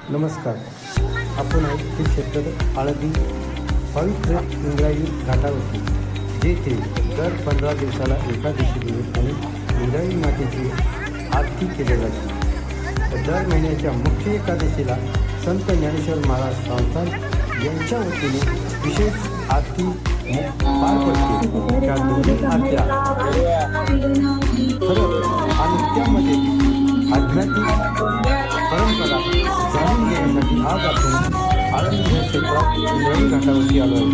नमस्कार. आपण आहे क्षेत्र आळंदी पवित्र इंद्रायणी घाटावरती, जेथे दर 15 दिवसाला एकादशी निमित्ताने इंद्रायणी मातेची आरती केली जाते. दर महिन्याच्या मुख्य एकादशीला संत ज्ञानेश्वर महाराज संस्थान यांच्या वतीने विशेष आरती पार पडते. त्या दोन्ही आरत्या खरं आणि त्यामध्ये आध्यात्मिक परंपरा जाणून घेण्यासाठी आज आपण आळंदी क्षेत्रात इंद्रायणी घाटावरती आलो आहे.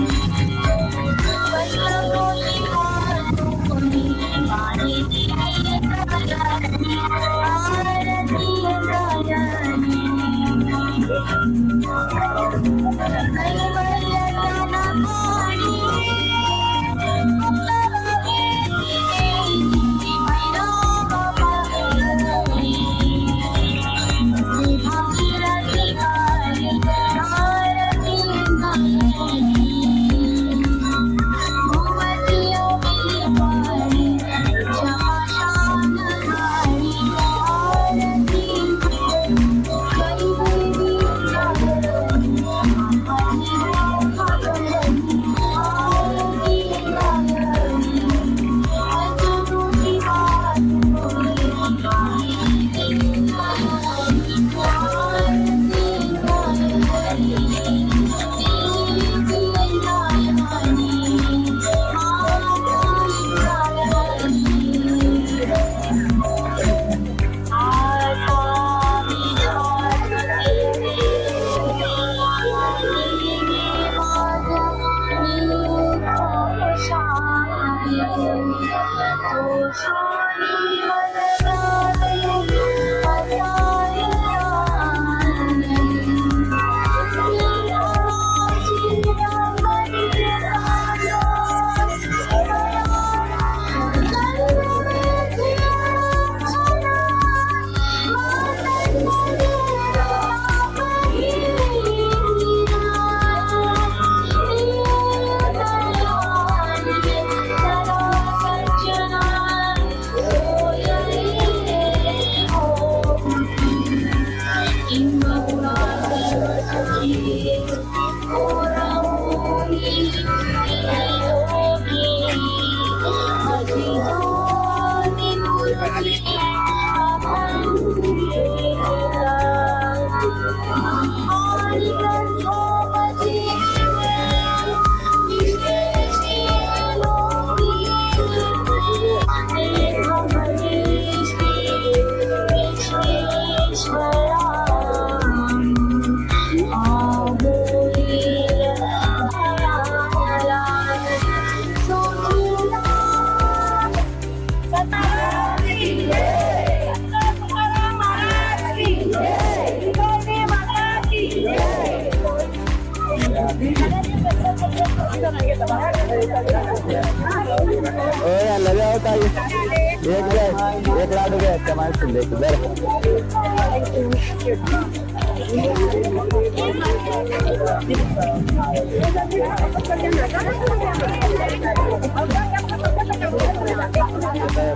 एक लाडू घ्यायचा माणूस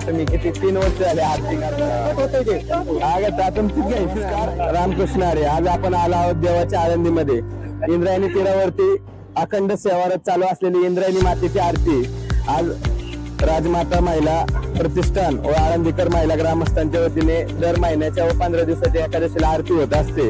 तुम्ही किती 3 वर्ष झाले आरती करता तुमची घ्यायची. रामकृष्ण हरी. आज आपण आलो आहोत देवाच्या आळंदीमध्ये. इंद्रायणी तीरावरती अखंड सेवारत चालू असलेली इंद्रायणी मातेची आरती आज राजमाता महिला प्रतिष्ठान व आळंदीकर महिला ग्रामस्थांच्या वतीने दर महिन्याच्या व 15 दिवसाच्या एकादशीला आरती होत असते.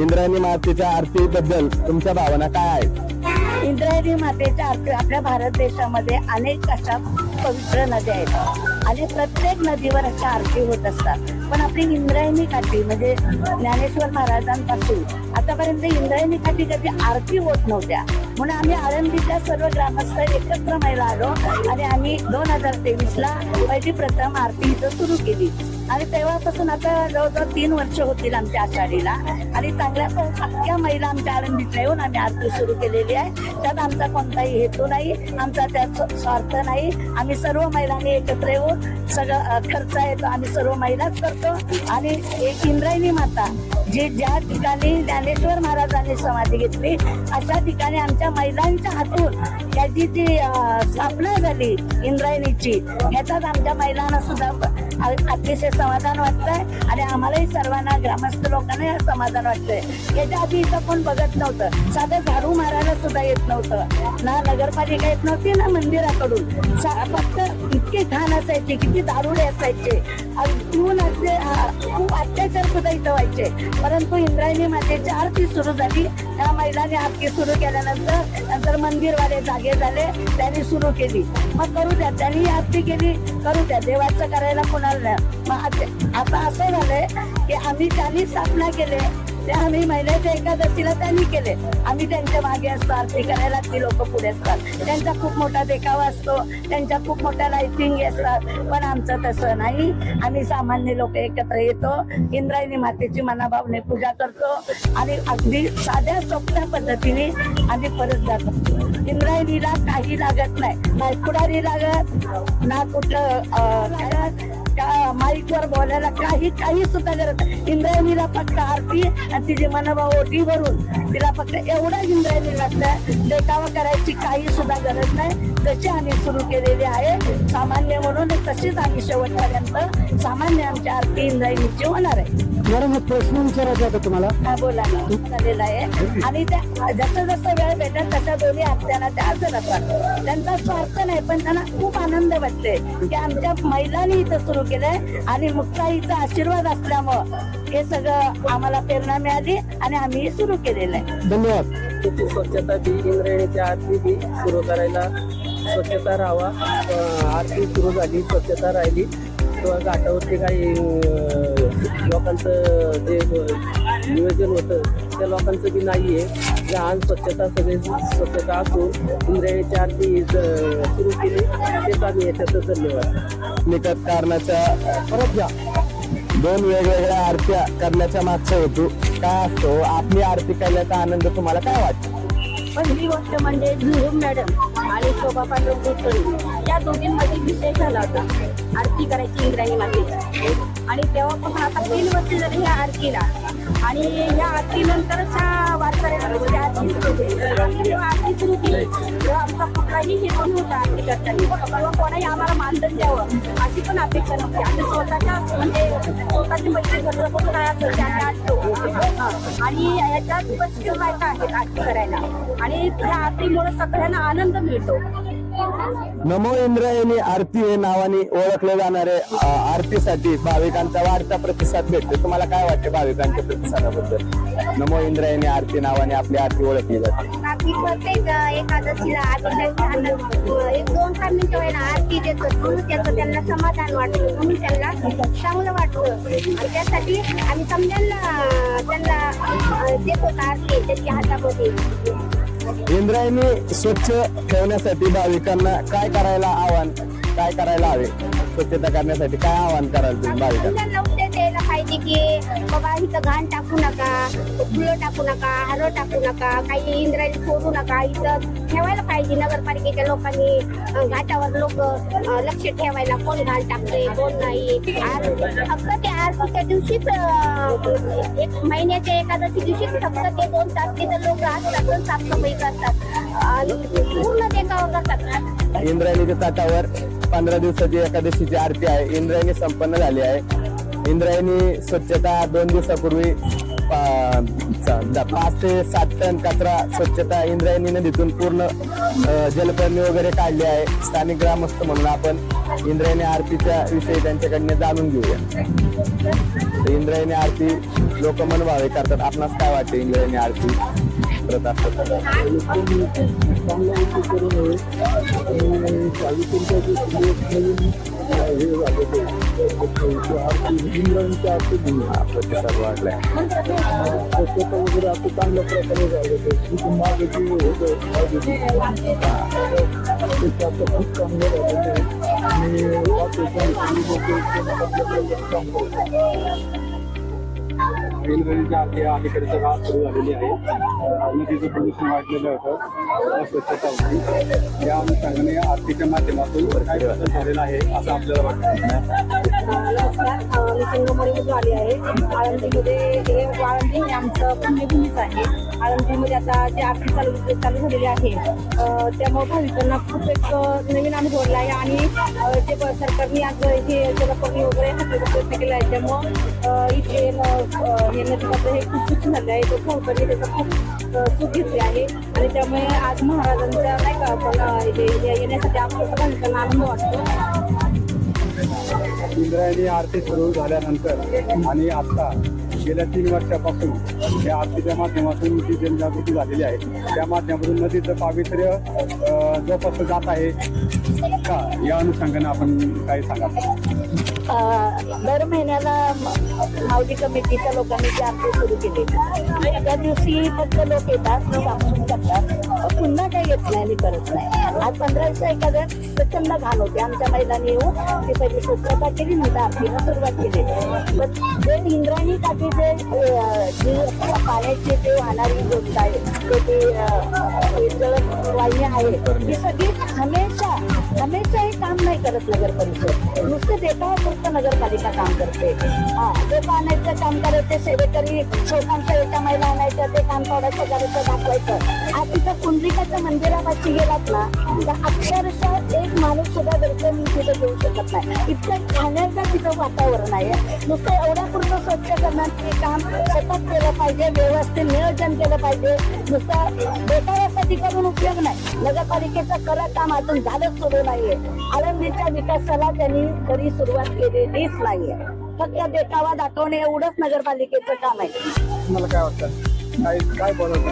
इंद्रायणी मातेच्या आरती बद्दल तुमच्या भावना काय आहेत? इंद्रायणी मातेच्या आरती आपल्या भारत देशामध्ये अनेक अशा पवित्र नद्या आहेत आणि प्रत्येक नदीवर अशा आरती होत असतात. पण आपली इंद्रायणी घाटी म्हणजे ज्ञानेश्वर महाराजांपासून आतापर्यंत इंद्रायणी घाटी कधी आरती होत नव्हत्या. म्हणून आम्ही आळंदीच्या सर्व ग्रामस्थ एकत्र व्हायला आलो आणि आम्ही 2023ला पहिली प्रथम आरती इथं सुरू केली आणि तेव्हापासून आता जवळजवळ 3 वर्ष होतील आमच्या आषाढीला आणि चांगल्या अख्ख्या महिला आमच्या आळंदीतल्या येऊन आम्ही आरती सुरू केलेली आहे. त्यात आमचा कोणताही हेतू नाही, आमचा त्यात स्वार्थ नाही. आम्ही सर्व महिलांनी एकत्र येऊन सगळं खर्च आहे तो आम्ही सर्व महिलाच करतो. आणि एक इंद्रायणी माता जी ज्या ठिकाणी ज्ञानेश्वर महाराजांनी समाधी घेतली अशा ठिकाणी आमच्या महिलांच्या हातून त्याची जी स्थापना झाली इंद्रायणीची, ह्याच्यात आमच्या महिलांना सुद्धा अतिशय समाधान वाटतंय आणि आम्हालाही सर्वांना ग्रामस्थ लोकांना हे समाधान वाटतंय. याच्या आधी इथं कोण बघत नव्हतं, साधं झाडू मारायला सुद्धा येत नव्हतं, ना नगरपालिका येत नव्हती ना मंदिराकडून. फक्त इतके घाण असायचे, किती दारुडे असायचे, पिऊन खूप अत्याचार सुद्धा इथं व्हायचे. परंतु इंद्रायणी मातेची आरती सुरू झाली, त्या महिलांनी आरती सुरू केल्यानंतर नंतर मंदिरवाले जागे झाले, त्यांनी सुरू केली. मग करू द्या, त्यांनी आरती केली, करू द्या, देवाचं करायला कोणाला नाही. मग आता असं झालंय की आम्ही त्यांनी स्थापना केले ते आम्ही महिन्याच्या एकादशीला त्यांनी केले, आम्ही त्यांच्या मागे असतो, आरती करायला ती लोक पुढे असतात. त्यांचा खूप मोठा देखावा असतो, त्यांच्या खूप मोठ्या लाइटिंग असतात, पण आमचं तसं नाही. आम्ही सामान्य लोक एकत्र येतो, इंद्रायणी मातेची मनाभावने पूजा करतो आणि अगदी साध्या सोप्या पद्धतीने आम्ही परत जातो. इंद्रायणीला काही लागत नाही, नाही पुढारी लागत ना कुठं माईकवर बोलायला काही सुद्धा गरज नाही. इंद्रायणीला फक्त आरती आणि तिची मनोभाव ओटी भरून तिला फक्त एवढा इंद्रायणी लागतं, देखावा करायची काही सुद्धा गरज नाही. तशी आम्ही सुरू केलेली आहे सामान्य म्हणून, तशीच आम्ही शेवटपर्यंत सामान्य आमची आरती इंद्रायणीची होणार आहे. मॅडम एक प्रश्न विचारायचा होता तुम्हाला. हा बोला ना, झालेला आहे. आणि त्या जसं जसं वेळ भेटत तशा दोन्ही आरत्यांना त्या हजर असतात. त्यांचा स्वार्थ नाही, पण त्यांना खूप आनंद वाटते की आमच्या महिलांनी इथं सुरू केलंय आणि मुक्ताईचा आशीर्वाद असल्यामुळं हे सगळं आम्हाला प्रेरणा मिळाली आणि आम्ही सुरू केलेलं आहे. धन्यवाद. त्याची स्वच्छता ती इंद्रायणीची आरती ती सुरू करायला स्वच्छता राहावा. आरती सुरू झाली, स्वच्छता राहिली किंवा घाटावरती काही लोकांचं जे नियोजन होतं त्या लोकांचं बी नाही आहे. लहान स्वच्छता सगळी स्वच्छता असून इंद्रायणीची आरती सुरू केली, तेच आम्ही याच्यातच धन्यवाद. निकट कारणाच्या परत घ्या. 2 वेगवेगळ्या आरत्या करण्याच्या मागचा हेतू काय असतो? आपली आरती केल्याचा आनंद तुम्हाला काय वाटतो? पहिली गोष्ट म्हणजे झुरूम मॅडम आणि शोभा पांडव कुलकर्णी या दोघींमध्ये विषय झाला होता आरती करायची इंद्रायणी मातेची. आणि तेव्हापासून आता 3 वर्ष झाली ह्या आरतीला. आणि या आरतीनंतरच्या वारकऱ्यांना म्हणजे आरती सुरू केली. जेव्हा आरती सुरू केली तेव्हा आमचा कुठलाही हेतू नव्हता आरती करताना किंवा कोणाही आम्हाला मानधन द्यावं अशी पण अपेक्षा नव्हती. आम्ही स्वतःच्या म्हणजे स्वतःची मैत्री घरचं बसून असतो आणि याच्यात 25 बायका आहेत आरती करायला आणि त्या आरतीमुळे सगळ्यांना आनंद मिळतो. नमो इंद्रायणी आरती हे नावाने ओळखले जाणारे आरतीसाठी भाविकांचा वाढता प्रतिसाद भेटतो. तुम्हाला काय वाटते भाविकांच्या प्रतिसादाबद्दल? नमो इंद्रायणी आरती नावाने आपली आरती ओळखली जाते. बाकी प्रत्येक एकादशीला आरती 1-2 मिनिटं वेळेला आरती देतो म्हणून त्याचं त्यांना समाधान वाटतं, म्हणून त्यांना चांगलं वाटतं आणि त्यासाठी आम्ही समजायला त्यांना देतो आरती त्याच्या हातामध्ये. इंद्रायणी स्वच्छ ठेवण्यासाठी भाविकांना काय करायला हवे? स्वच्छता करण्यासाठी काय आवाहन कराल तुम्ही भाविकांना? त्यांना उद्या द्यायला पाहिजे की बाबा इथं घाण टाकू नका, फुलं टाकू नका, हार टाकू नका, काही इंद्रायणी सोडू नका. इथं ठेवायला पाहिजे नगरपालिकेच्या लोकांनी, घाटावर लोक लक्ष ठेवायला कोण घाण टाकते कोण नाही. फक्त ते आरतीच्या दिवशीच 1 महिन्याच्या एकादशी दिवशीच फक्त ते 2 तास तिथं लोक असतात, साफसफाई करतात आणि पूर्ण देखावा करतात. इंद्रायणीच्या ताटावर 15 दिवसाची एकादशीची आरती आहे. इंद्रायणी संपन्न झाली आहे. इंद्रायणी स्वच्छता 2 दिवसापूर्वी 5 ते 7 टन कचरा स्वच्छता इंद्रायणी नदीतून पूर्ण जलपर्णी वगैरे काढली आहे. स्थानिक ग्रामस्थ म्हणून आपण इंद्रायणी आरतीच्या विषयी त्यांच्याकडनं जाणून घेऊया. इंद्रायणी आरती लोक मनभावे करतात. आपणास काय वाटते इंद्रायणी आरती करत असतात? प्रतिसाद वाढलाय. स्वच्छता वगैरे आता चांगल्या प्रकारे झालं, मागे होतं खूप चांगलं झालेलं आहे. आणि इंद्रायणीच्या आरती अलीकडचा काळ सुरू झालेली आहे. नदीचं प्रदूषण वाढलेलं होतं, अस्वच्छता होती. या अनुषंगाने आरतीच्या माध्यमातून काय बदल झालेला आहे असं आपल्याला वाटतं. नमस्कार, मी संगमवाडीमधून आली आहे. आळंदीमध्ये हे आळंदी हे आमचं पुण्यभूमीच आहे. आळंदीमध्ये आता जी आरती चालू झालेली आहे त्यामुळे भाविकांना खूप एक नवीन अनुभव आला आहे आणि जे सरकारने आज हे जलपर्णी वगैरे हाताचा प्रयत्न केला आहे त्यामुळं इथे हे नदीमध्ये हे खूप स्वच्छ झाले आहे. तो भाविकांनी त्याचा खूप सुख घेतले आहे आणि त्यामुळे आज महाराजांच्या नाही का आपण येण्यासाठी आपल्याला भाविकांना आनंद वाटतो. इंद्रायणी आरती सुरू झाल्यानंतर आणि आता गेल्या 3 वर्षापासून या आरतीच्या माध्यमातून जी जनजागृती झालेली आहे त्या माध्यमातून नदीचं पावित्र्य जोपासलं जात आहे का, या अनुषंगाने आपण काय सांगा. दर महिन्याला माऊली कमिटीच्या लोकांनी ती आरती सुरू केली. त्या दिवशी फक्त लोक येतात, साफसूफ करतात, पुन्हा काही येत नाही आणि करत नाही. आज 15 एखादं प्रचंड घाण होते. आमच्या महिलांनी येऊन ती पहिली स्वच्छता केली, नंतर आरतीला सुरुवात केली. पण जे इंद्रायणी काठी जी पाण्याची ते वाहणारी गोष्ट आहे ते वाहिनी आहे ती सगळी हमेशा हे काम नाही करत नगर परिषद. नुसतं देखावापुरतं नगरपालिका काम करते. देखावा आणायचं काम करायचे, सेवेकरी लोकांच्या एका महिला आणायच्या, ते काम थोडंसं करायचं दाखवायचं. आज तिथं पुंडलिकाच्या मंदिरापाशी गेलात ना तर अक्षरशः एक माणूस सुद्धा दर्शन तिथं घेऊ शकत नाही. इतकं खाण्याचं तिथं वातावरण आहे. नुसतं एवढ्यापुरतं स्वच्छ करण्याचे काम सतत केलं पाहिजे, व्यवस्थित नियोजन केलं पाहिजे. नुसतं देखाव्यासाठी करून उपयोग नाही. नगरपालिकेचं खरं काम अजून झालंच सुरू नाहीये. आळंदीच्या विकासाला त्यांनी खरी सुरुवात केलेलीच नाहीये. फक्त देखावा दाखवणे एवढंच नगरपालिकेचं काम आहे. तुम्हाला काय वाटतं, काय बोलत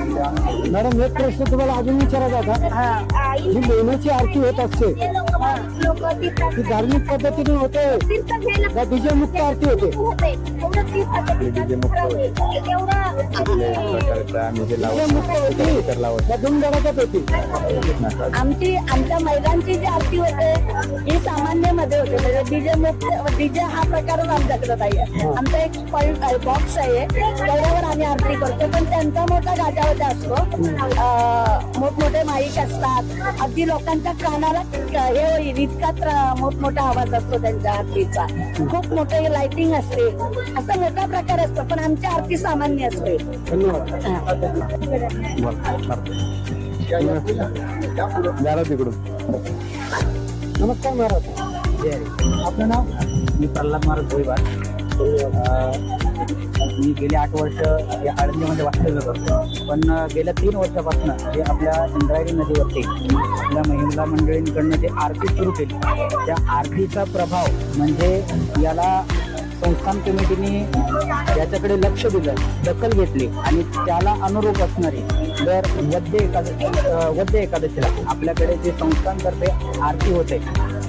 मॅडम, एक प्रश्न तुम्हाला अजून विचारायचा होता. ही मेहनतीची आरती होत असते ती धार्मिक पद्धतीने होते का डीजे मुक्त आरती होते? आमच्या महिलांची जी आरती होते ही सामान्य मध्ये होते. म्हणजे डीजे मुक्त डीजे हा प्रकारच आमच्याकडे नाही. आमचा एक बॉक्स आहे त्याच्यावर आम्ही आरती करतो. पण त्यांचा मोठा गाजावाजा असतो, मोठमोठे माईक असतात, अगदी लोकांच्या कानाला हे होईल इतका मोठमोठा आवाज असतो त्यांच्या आरतीचा. खूप मोठे लाइटिंग असते, असा मोठा प्रकार असतो. पण आमची आरती सामान्य असते. तिकडून. नमस्कार महाराज, आपलं नाव? मी प्रल्हाद महाराज भोईवार. मी गेली 8 वर्ष या आळंदीमध्ये वास्तव्य करतो. पण गेल्या 3 वर्षापासून जे आपल्या इंद्रायणी नदीवरती आपल्या महिला मंडळींकडनं जे आरती सुरू केली त्या आरतीचा प्रभाव म्हणजे याला संस्थान कमिटीने याच्याकडे लक्ष दिलं, दखल घेतली आणि त्याला अनुरूप असणारी दर वद्य एकादशीला आपल्याकडे जे संस्थानतर्फे आरती होते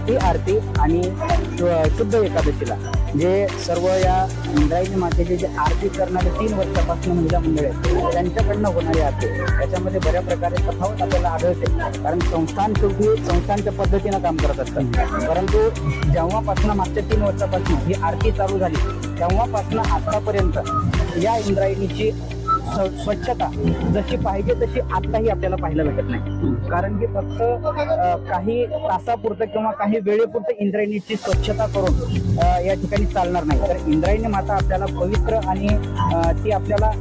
ती आरती आणि शुद्ध एकादशीला जे सर्व या इंद्रायणी मातेची जे आरती करणारे 3 वर्षापासून महिला मंडळ आहेत त्यांच्याकडनं होणारी आरती त्याच्यामध्ये बऱ्या प्रकारे तफावत आपल्याला आढळते. कारण संस्थान शेवटी संस्थांच्या पद्धतीनं काम करत असतात. परंतु जेव्हापासून मागच्या 3 वर्षापासून ही आरती चालू झाली तेव्हापासून आतापर्यंत या इंद्रायणीची स्वच्छता जशी पाहिजे तशी आत्ताही आपल्याला पाहायला भेटत नाही. कारण की फक्त काही तासापुरतं किंवा काही वेळेपुरतं इंद्रायणीची स्वच्छता करून या ठिकाणी चालणार नाही. तर इंद्रायणी माता आपल्याला पवित्र आणि ती आपल्याला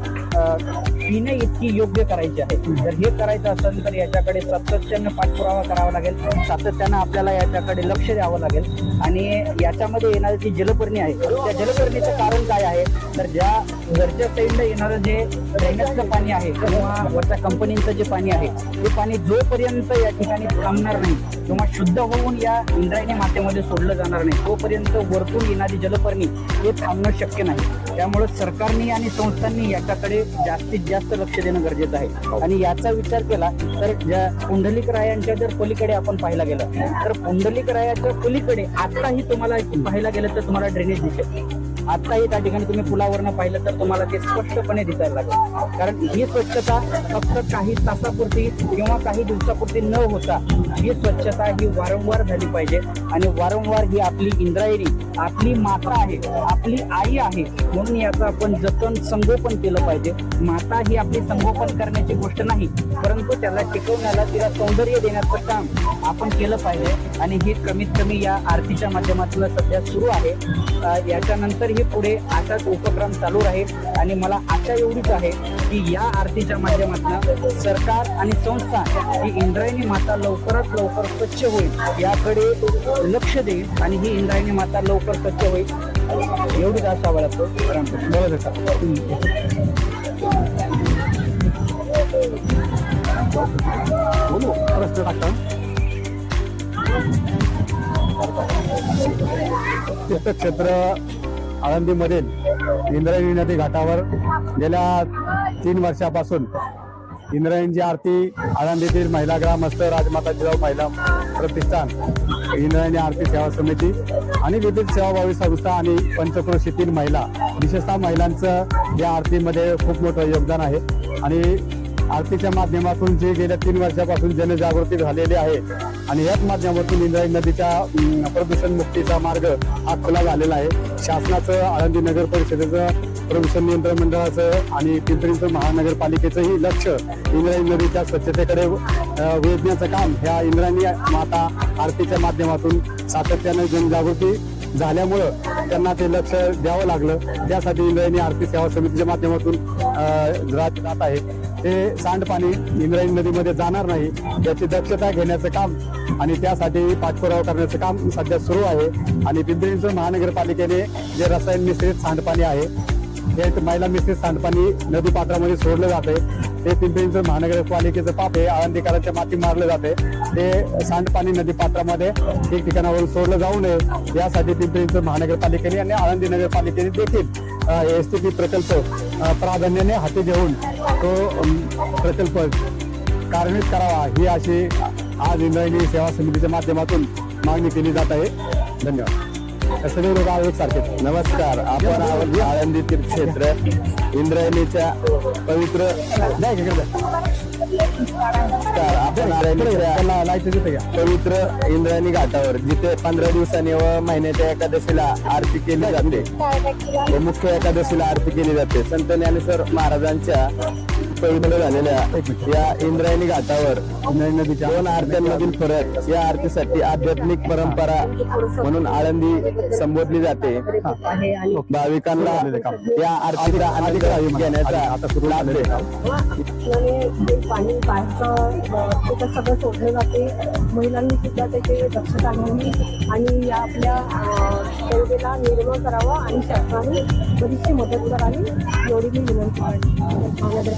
पिणे इतकी योग्य करायची आहे. जर हे करायचं असेल तर याच्याकडे सातत्यानं पाठपुरावा करावा लागेल, सातत्यानं आपल्याला याच्याकडे लक्ष द्यावं लागेल. आणि याच्यामध्ये येणारी जी जलपर्णी आहे त्या जलपर्णीचं कारण काय आहे तर ज्या घरच्या साईडला येणारं जे ड्रेनेजचं पाणी आहे किंवा वरच्या कंपनीचं जे पाणी आहे ते पाणी जोपर्यंत या ठिकाणी थांबणार नाही किंवा शुद्ध होऊन या इंद्रायणी मातेमध्ये सोडलं जाणार नाही तोपर्यंत वरतून येणारी जलपर्णी हे थांबणं शक्य नाही. त्यामुळे सरकारने आणि संस्थांनी याच्याकडे जास्तीत जास्त लक्ष देणं गरजेचं आहे. आणि याचा विचार केला तर ज्या पुंडलिकरायांच्या जर पलीकडे आपण पाहायला गेलं तर पुंडलिकरायाच्या पलीकडे आताही तुम्हाला पाहायला गेलं तर तुम्हाला ड्रेनेज दिसेल. आत्ताही त्या ठिकाणी तुम्ही पुलावरनं पाहिलं तर तुम्हाला ते स्पष्टपणे दिसायला लागेल. कारण ही स्वच्छता फक्त काही तासापुरती किंवा काही दिवसापुरती न होता ही स्वच्छता ही वारंवार झाली पाहिजे. आणि वारंवार ही आपली इंद्रायणी आपली माता आहे, आपली आई आहे, म्हणून याचं आपण जतन संगोपन केलं पाहिजे. माता ही आपली संगोपन करण्याची गोष्ट नाही, परंतु त्याला टिकवण्याला तिला सौंदर्य देण्याचं काम आपण केलं पाहिजे. आणि ही कमीत कमी या आरतीच्या माध्यमातून सध्या सुरू आहे. याच्यानंतरही पुढे असाच उपक्रम चालू राहील. आणि मला आशा एवढीच आहे की या आरतीच्या माध्यमातून सरकार आणि संस्था ही इंद्रायणी माता लवकरात लवकर स्वच्छ होईल याकडे लक्ष देईल आणि ही इंद्रायणी माता लवकर स्वच्छ होईल एवढीच आशा बाळगतो. तीर्थक्षेत्र आळंदीमधील इंद्रायणी नदी घाटावर गेल्या 3 वर्षापासून इंद्रायणीची आरती आळंदीतील महिला ग्रामस्थ राजमाता जिजाऊ महिला प्रतिष्ठान, इंद्रायणी आरती सेवा समिती आणि विविध सेवाभावी संस्था आणि पंचक्रोशीतील महिला, विशेषतः महिलांचं या आरतीमध्ये खूप मोठं योगदान आहे. आणि आरतीच्या माध्यमातून जे गेल्या 3 वर्षापासून जनजागृती झालेली आहे आणि याच माध्यमातून इंद्रायणी नदीच्या प्रदूषण मुक्तीचा मार्ग हा खुला झालेला आहे. शासनाचं, आळंदी नगर परिषदेचं, प्रदूषण नियंत्रण मंडळाचं आणि पिंपरी महानगरपालिकेचंही लक्ष इंद्रायणी नदीच्या स्वच्छतेकडे वेधण्याचं काम ह्या इंद्रायणी माता आरतीच्या माध्यमातून सातत्यानं जनजागृती झाल्यामुळं त्यांना ते लक्ष द्यावं लागलं. त्यासाठी इंद्रायणी आरती सेवा समितीच्या माध्यमातून जात आहे. ते सांडपाणी इंद्रायणी नदीमध्ये जाणार नाही याची दक्षता घेण्याचं काम आणि त्यासाठी पाठपुरावा करण्याचं काम सध्या सुरू आहे. आणि पिंपरी महानगरपालिकेने जे रसायन मिश्रित सांडपाणी आहे हे महिला मिश्रित सांडपाणी नदी पात्रामध्ये सोडलं जाते. ते पिंपरी महानगरपालिकेचं पाप आहे. आळंदीकरांच्या माती मारलं जाते. ते सांडपाणी नदी पात्रामध्ये ठिकठिकाणावरून सोडलं जाऊ नये यासाठी पिंपरी महानगरपालिकेने आणि आळंदी नगरपालिकेने देखील STP प्रकल्प प्राधान्याने हाती घेऊन तो प्रकल्प कार्यान्वित करावा ही अशी आज इंद्रायणी सेवा समितीच्या माध्यमातून मागणी केली जात आहे. धन्यवाद. सगळे लोक एक सारखे. नमस्कार. आपण आळंदी तीर्थक्षेत्र इंद्रायणीच्या पवित्र आपण पवित्र इंद्रायणी घाटावर जिथे 15 दिवसांनी व महिन्याच्या एकादशीला आरती केली जाते, मुख्य एकादशीला आरती केली जाते. संत ज्ञानेश्वर महाराजांच्या पवित्र झालेल्या या इंद्रायणी घाटावर नदीच्या 2 आरत्यांमधील फरक या आरतीसाठी आध्यात्मिक परंपरा म्हणून आळंदी संबोधली जाते. भाविकांना या आरतीचा आनंद घेण्याचा आता सुरू झाले. पाणी बाहेरचं ते सगळं सोडलं जाते. महिलांनी सुद्धा त्याची दक्षता घ्यावी आणि या आपल्या गंगेला निर्मळ करावा आणि शासनाने बरीचशी मदत करावी एवढी मी विनंती करते.